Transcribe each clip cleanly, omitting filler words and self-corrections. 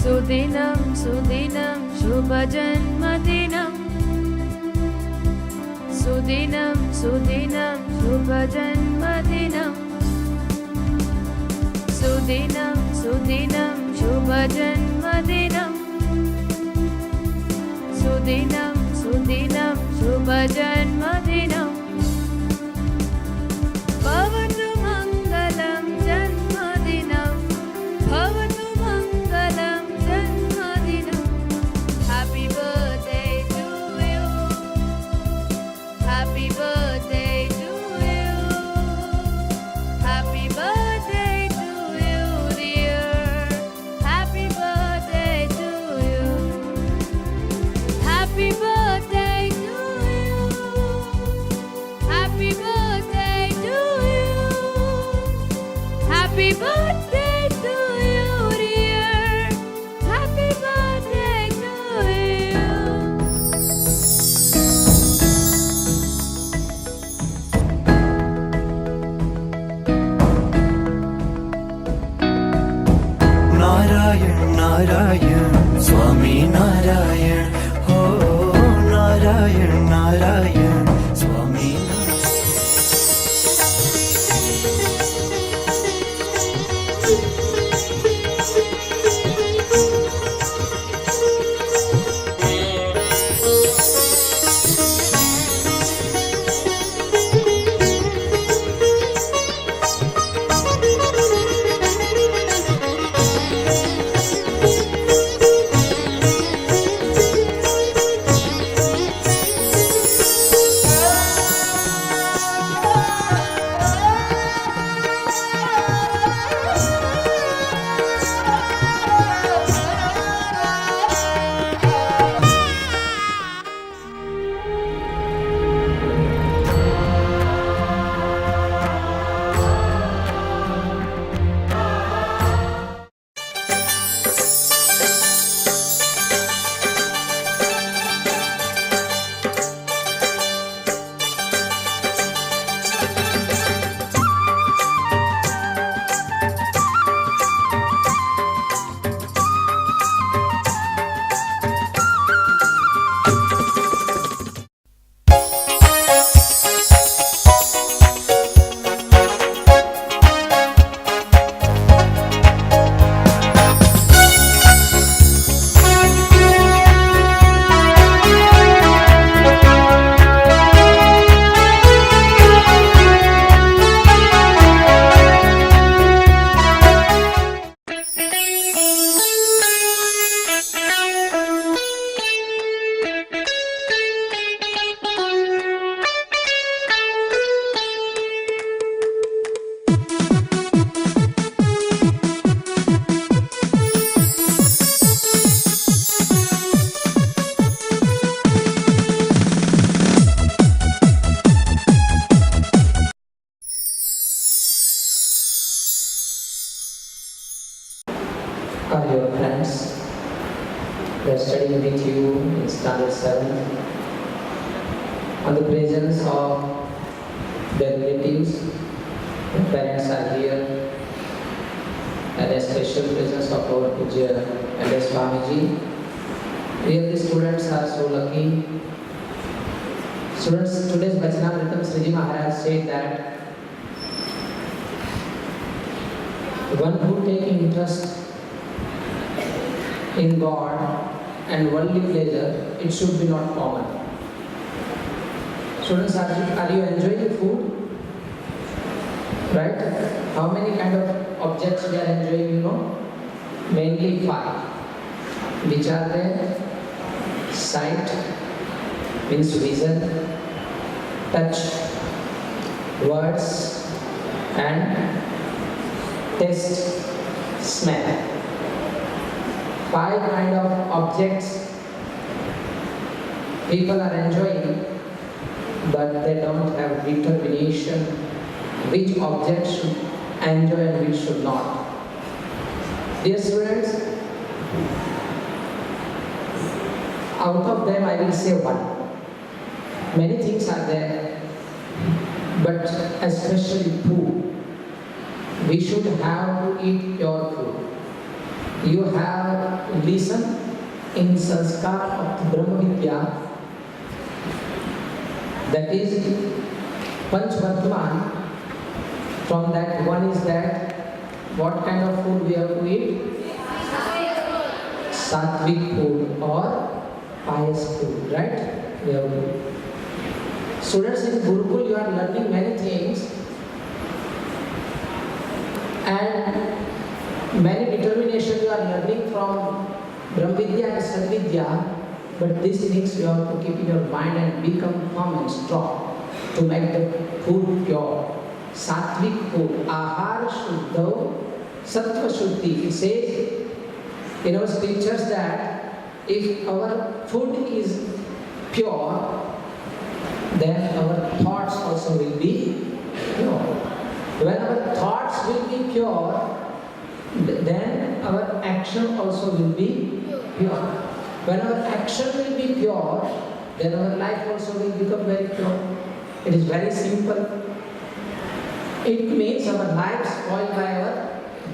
सुदिनं सुदिनं शुभजन्मदिनं सुदिनं सुदिनं शुभजन्मदिनं सुदिनं सुदिनं शुभजन्मदिनं सुदिनं सुदिनं शुभजन्मदिनं भवतु मङ्गलं जन्मदिनं भवतु मङ्गलं जन्मदिनं Happy birthday to you Happy birthday to you Happy birthday to you dear Happy birthday to you Happy birthday to you Happy birthday to you Happy birthday to you dear Happy birthday to you Narayan Narayan Swami Narayan हो नारायण नारायण स्वामी Are your friends? They are studying with you in standard 7. On the presence of their relatives, their parents are here, and a special presence of our Pujya and Swamiji. Really, students are so lucky. Students, today's Vachanamritam Sriji Maharaj said that one who takes interest in God and worldly pleasure, it should be not common. Students, are you enjoying the food? Right? How many kind of objects we are enjoying, you know? Mainly 5. Which are there? Sight, means vision, touch, words, and taste, smell. 5 kind of objects people are enjoying, but they don't have determination which object should enjoy and which should not. Dear students, out of them I will say one. Many things are there, but especially food. We should have to eat pure food. You have listened in Sanskar of Brahma Vidya, that is Panch Vartman. From that, one is that what kind of food we have to eat? Sattvic food or pious food, right? We have to. Students in Gurukul, you are learning many things and many determination you are learning from Brahmvidya and Sadvidya, but these things you have to keep in your mind and become firm and strong to make the food pure. Sattvic food, ahar shuddho, sattva shuddhi. It says in our scriptures that if our food is pure, then our thoughts also will be pure. When our thoughts will be pure, then our action also will be pure. When our action will be pure, then our life also will become very pure. It is very simple. It means our lives spoiled by our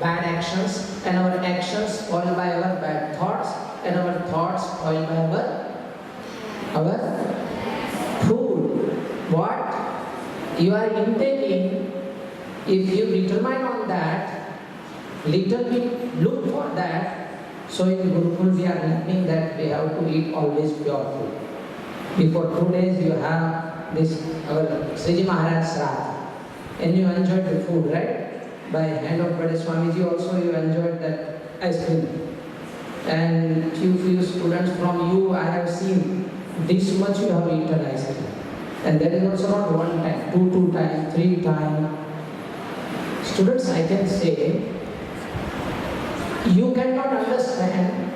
bad actions, and our actions spoiled by our bad thoughts, and our thoughts spoiled by our food. What you are intaking, if you determine on that, little bit look for that. So in Gurukul we are learning that we have to eat always pure food. Before 2 days you have this our Sriji Maharaj Sraddha, and you enjoyed the food, right? By hand of Bade Swamiji also you enjoyed that ice cream. And few students from you I have seen this much you have eaten ice cream. And that is also not one time, two times, 3 times. Students, I can say, you cannot understand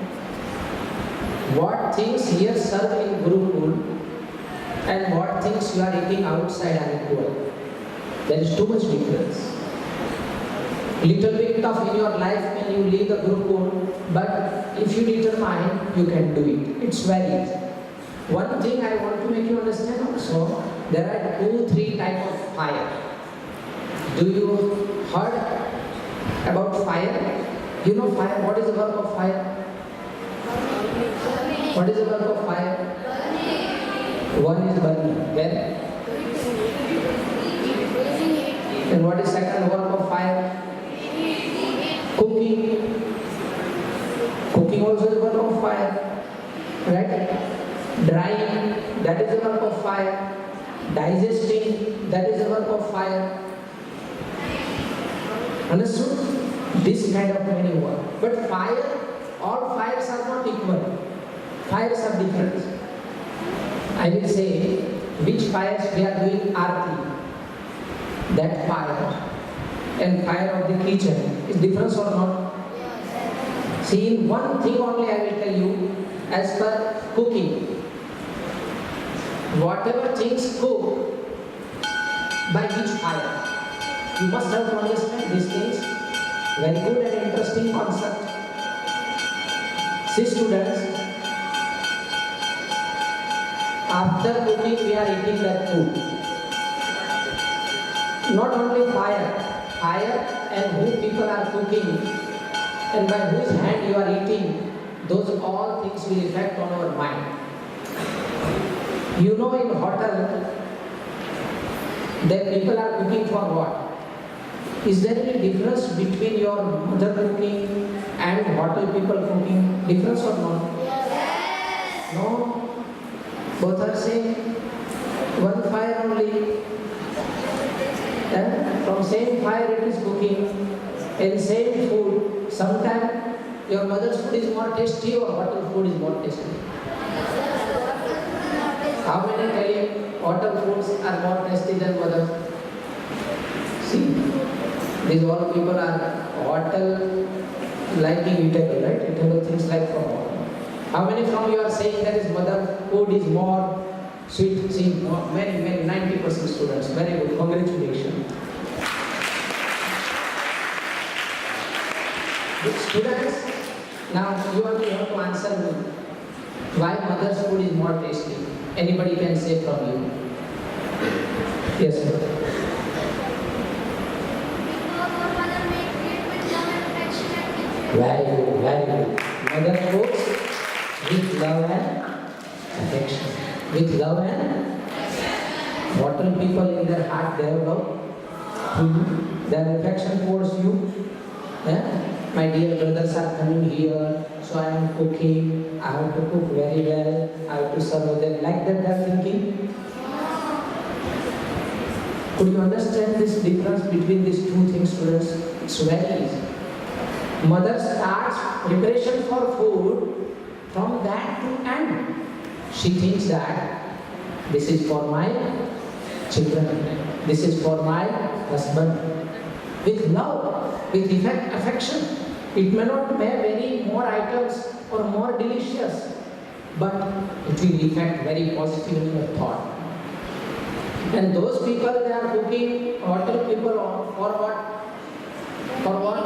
what things here served in Gurukul and what things you are eating outside are equal. There is too much difference. Little bit tough in your life when you leave the Gurukul, but if you determine, you can do it. It's very easy. One thing I want to make you understand also, there are 2-3 types of fire. Do you heard about fire? You know fire, what is the work of fire? What is the work of fire? One is burning. Then? And what is second work of fire? Cooking. Cooking also is work of fire. Right? Drying, that is the work of fire. Digesting, that is the work of fire. Understood? This kind of many work. But fire, all fires are not equal. Fires are different. I will say which fires we are doing arti. That fire and fire of the kitchen is different or not? See, in one thing only I will tell you, as per cooking, whatever things cook, by which fire? You must have to understand these things. Very good and interesting concept. See students, after cooking we are eating that food. Not only fire and who people are cooking and by whose hand you are eating, those all things will affect on our mind. You know in hotel, that people are cooking for what? Is there any difference between your mother cooking and hotel people cooking? Difference or not? Yes. No? Both are same. One fire only. And from same fire it is cooking. And same food. Sometimes your mother's food is more tasty or hotel food is more tasty. How many tell you hotel foods are more tasty than mother? See? These all people are hotel liking eatable, right? Eatable things like from hotel. How many from you are saying that his mother food is more sweet? See, many, 90% students. Very good. Congratulations. Good students, now you have to answer me. Why mother's food is more tasty? Anybody can say from you. Yes, sir. Very good, very Love and what will people in their heart they have love? Their affection towards you. My dear brothers are coming here, so I am cooking. I have to cook very well. I have to serve them. Like that they are thinking. Could you understand this difference between these two things, students? It's very easy. Mother starts preparation for food from that to end. She thinks that this is for my children, this is for my husband. With love, with affection. It may not have very more items or more delicious, but it will affect very positive in your thought. And those people they are cooking, hotel people for what? For what?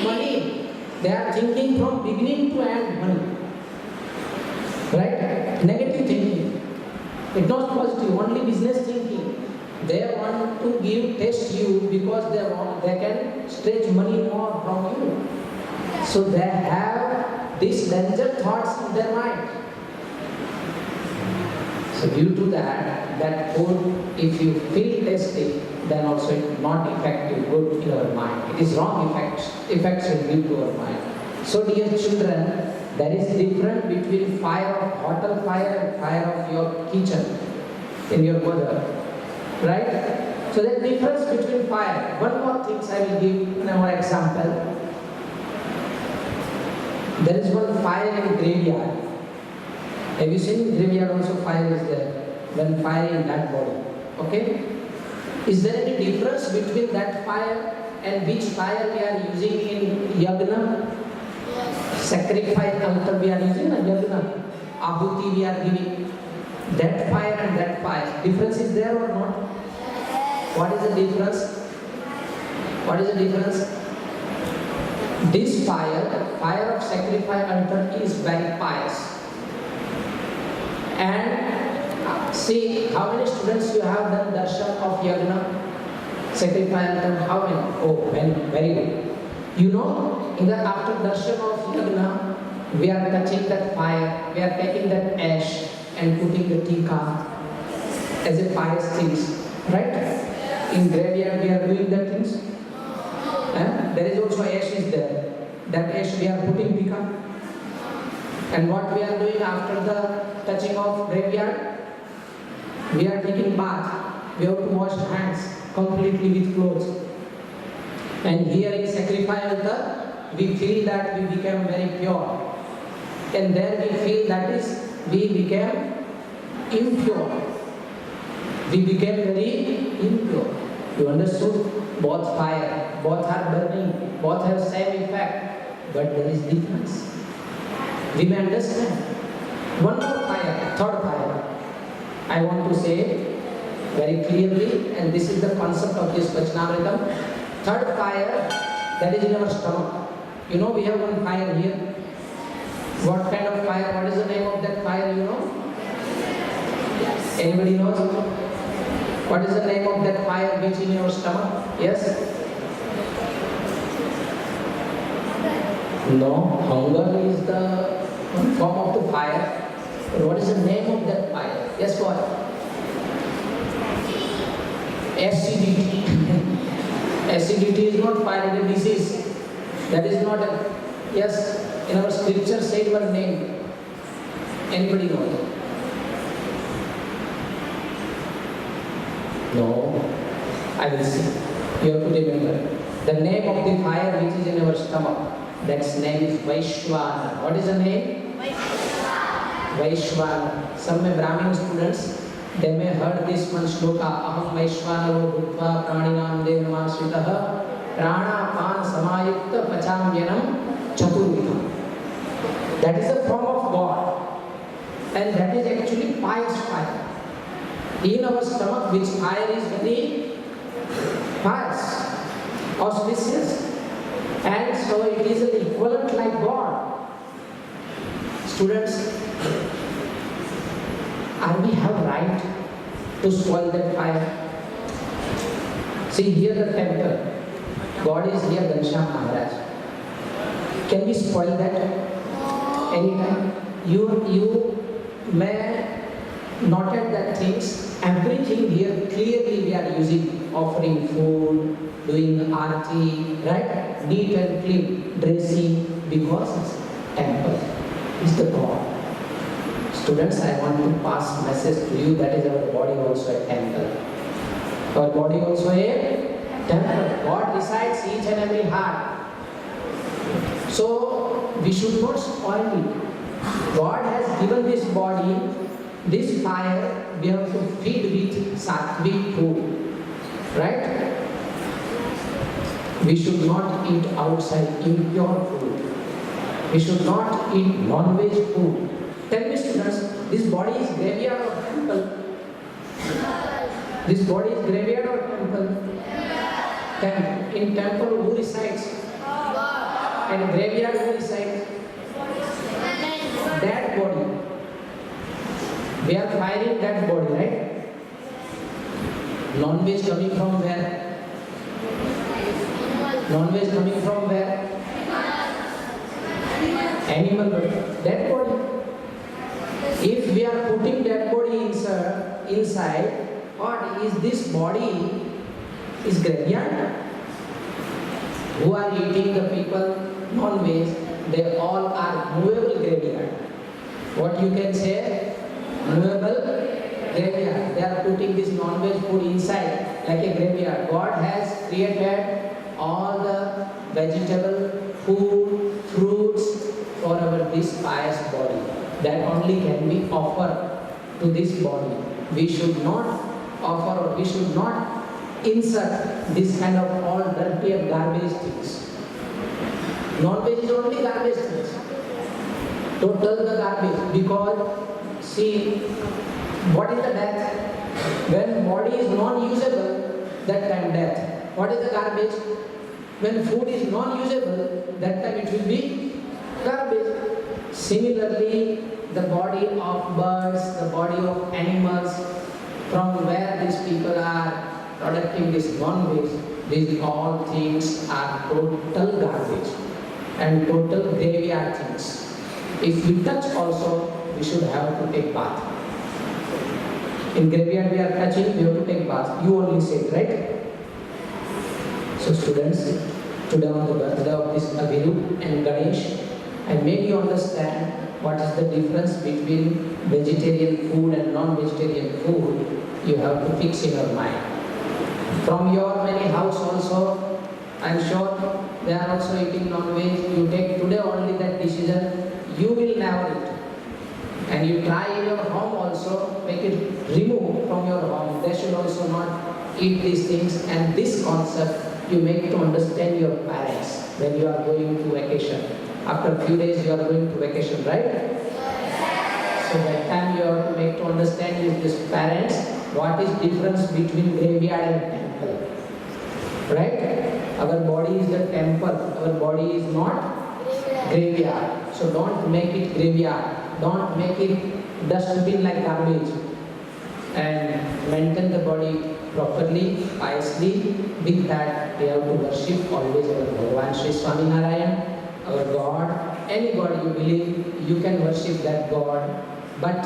Money. They are thinking from beginning to end money. Right? Negative thinking. It's not positive, only business thinking. They want to test you because they can stretch money more from you. So they have these danger thoughts in their mind. So due to that food, if you feel tasty, then also it will not affect you good in your mind. It is wrong effects will give to your mind. So dear children, there is difference between fire of hotel fire and fire of your kitchen in your mother. Right? So there is difference between fire. One more thing I will give another example. There is one fire in graveyard. Have you seen graveyard also fire is there? When fire in that body. Okay? Is there any difference between that fire and which fire we are using in yagna? Sacrifice altar we are using in yagna. Ahuti we are giving. That fire and that fire. Difference is there or not? What is the difference? What is the difference? This fire of sacrifice altar is very pious. And see how many students you have done darshan of yagna, sacrifice altar. How many? Oh, many, very good. You know, after darshan of yagna, we are touching that fire, we are taking that ash and putting the tika as a pious things, right? In graveyard we are doing that things. There is also ash is there. That ash we are putting tika. And what we are doing after the touching of graveyard? We are taking bath. We have to wash hands completely with clothes. And here in sacrifice altar, we feel that we became very pure. And there we feel that is we became impure. We became very impure. You understood? Both fire, both are burning, both have same effect, but there is difference. We may understand. One more fire, third fire. I want to say very clearly, and this is the concept of this Vachanamritam. Third fire, that is in our stomach. You know, we have one fire here. What kind of fire? What is the name of that fire? You know? Anybody knows? What is the name of that fire which is in your stomach? Yes? No, hunger is the form of the fire. But what is the name of that fire? Yes, what? Acidity. Acidity is not fire, it is disease. That is not a... Yes, in our scripture said one name. Anybody knows? No, I will see. You have to remember. The name of the fire which is in our stomach, that name is Vaishvana. What is the name? Vaishvana. Some Brahmin students, they may heard this one shloka, Aham Vaishvana Bhutva Praninam Devamasvitaha Prana Pan Samayukta Pachamyanam Chaturvidham. That is a form of God. And that is actually pious fire. In our stomach, which fire is very pious, auspicious, and so it is an equivalent like God. Students, are we have right to spoil that fire? See here the temple. God is here, Ghanshyam Maharaj. Can we spoil that anytime? You may noted that things, everything here clearly we are using, offering food, doing arati, right? Neat and clean, dressing, because it's temple, is the God. Students, I want to pass message to you that is our body also a temple. Our body also a temple. God resides each and every heart. So we should not spoil it. God has given this body, this fire, we have to feed with sattvic food. Right? We should not eat outside impure food. We should not eat non-veg food. Tell me students, this body is graveyard or temple? This body is graveyard or temple? Temple. In temple who resides? And graveyard who resides? That body. We are firing that body, right? Non-veg coming from where? Non-veg coming from where? Animal body. That body. If we are putting that body inside, what is this body? Is graveyard. Who are eating the people non-veg? They all are movable graveyard. What you can say? Movable graveyard. They are putting this non-veg food inside like a graveyard. God has created all the vegetable, food, fruits for our this pious body. That only can be offered to this body. We should not offer or we should not insert this kind of all dirty and garbage things. Non-veg is only garbage things. Total the garbage, because see, what is the death? When body is non-usable, that time death. What is the garbage? When food is non-usable, that time it will be garbage. Similarly, the body of birds, the body of animals, from where these people are producing this non-veg, these all things are total garbage and total graveyard things. If we touch also, we should have to take bath. In graveyard we are touching, we have to take bath. You only said, right? So students, today on the birthday of this Abhiroom and Ganesh, I made you understand what is the difference between vegetarian food and non-vegetarian food. You have to fix in your mind. From your many house also, I am sure they are also eating non-veg. You take today only that decision, you will never eat. And you try in your home also, make it remove from your home. They should also not eat these things. And this concept you make to understand your parents when you are going to vacation. After a few days you are going to vacation, right? So that time you have to make to understand with these parents what is difference between graveyard and temple. Right? Our body is the temple. Our body is not graveyard. So don't make it graveyard. Don't make it dustbin like garbage. And maintain the body properly, piously. With that, we have to worship always our Bhagavan Sri Swaminarayan, our God. Any God you believe, you can worship that God. But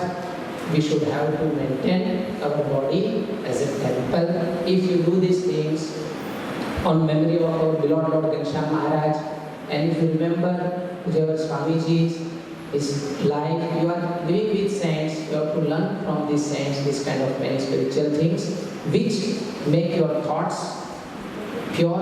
we should have to maintain our body as a temple. If you do these things on memory of our beloved Lord Ghanshyam Maharaj, and if you remember our Swamiji's his life, you are living with saints, you have to learn from these saints this kind of many spiritual things which make your thoughts pure,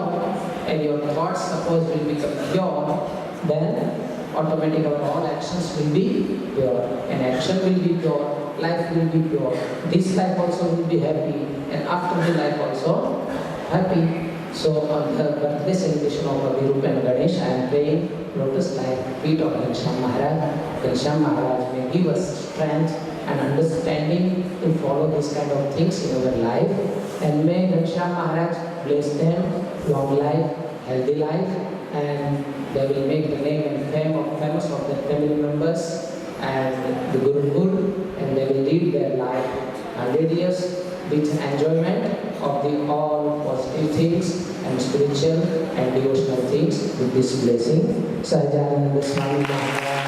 and your thoughts suppose will become pure, then automatically all actions will be pure, and action will be pure, life will be pure, this life also will be happy, and after the life also happy. So on the birthday celebration of Abhiroom and Ganesh, I am praying lotus-like feet of Ghanshyam Maharaj. Ghanshyam Maharaj may give us strength and understanding to follow this kind of things in our life, and may Ghanshyam Maharaj bless them, long life, healthy life, and they will make the name and famous of their family members and the Gurukul, and they will lead their life 100 years with enjoyment of the all positive things and spiritual and devotional things with this blessing. Sahajananda Swami Maharaj.